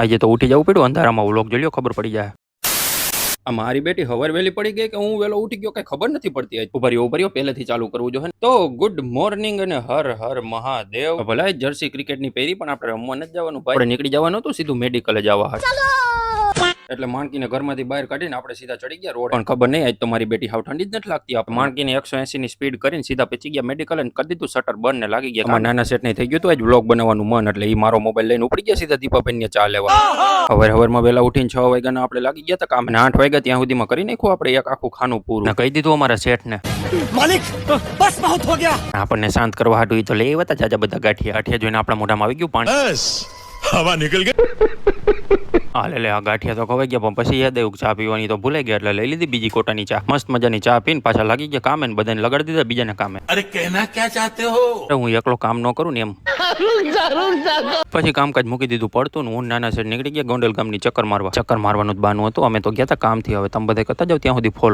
આજે તો ઉઠી જવું પડ્યું, અંધારામાં વ્લોગ જોઈ લ્યો, ખબર પડી જાય. આ મારી બેટી હવાર વેલી પડી ગઈ કે હું વેલો ઉઠી ગયો કઈ ખબર નથી પડતી. આજ ઉભર્યો પહેલેથી ચાલુ કરવું જોઈએ. તો ગુડ મોર્નિંગ અને હર હર મહાદેવ. ભલે જર્સી ક્રિકેટની પહેરી પણ આપણે રમવા નથી જવાનું ભાઈ, આપણે નીકળી જવાનું હતું સીધું મેડિકલ જવા હતું. એટલે માણકીને ઘરમાંથી બહાર કાઢીને આપણે સીધા ચડી ગયા રોડ. પણ ખબર નહીં, આજ તો મારી બેટી હાવ ઠંડી જ નથી લાગતી. આપણે માણકીને 180 ની સ્પીડ કરીને સીધા પચી ગયા મેડિકલ અને કરી દીધું શટર બંધ ને લાગી ગયા. નાના સેટ નહીં થઈ ગયું તો આજ વ્લોગ બનાવવાનું મન, એટલે એ મારો મોબાઈલ લઈને ઉપડી ગયા સીધા દીપાબેન ને ચા લેવા. હવારમાં વહેલા ઉઠીને 6 વાગ્યાના આપણે લાગી ગયા હતા કામ, 8 વાગ્યા ત્યાં સુધીમાં કરી નાખ્યું આપણે એક આખું ખાનું પૂરું. કહી દીધું અમારા શેઠ ને, માલિક બસ બહુત હો ગયા. આપણને શાંત કરવા હાટું ઈ તો લઈ આવ્યા હતા જાજા બધા ગાંઠિયા જોઈને આપણા મોઢામાં આવી ગયું પાણી. હવા નીકળ ગઈ. હા લે આ ગાંઠિયા તો ખવાઈ ગયા, પણ પછી યાદ આવ્યું ચા પીવાની તો ભૂલાઈ ગયા, એટલે લઈ લીધી બીજી કોટાની ચા. મસ્ત મજાની ચા પીને પાછા લાગી ગયા કામે ને બધાને લગાડી દીધા બીજાને કામે. અરે કહેના ક્યાં ચાહતે હો, હું એકલો કામ ન કરું ને એમ. પછી કામકાજ મૂકી દીધું પડતું ને હું નાના શેઠ નીકળી ગયા ગોંડલ ગામની ચક્કર મારવાનું જ બાનું હતું. અમે તો ગયા હતા કામથી. હવે તમે બધા કરતા જાવ ત્યાં સુધી ફોલો.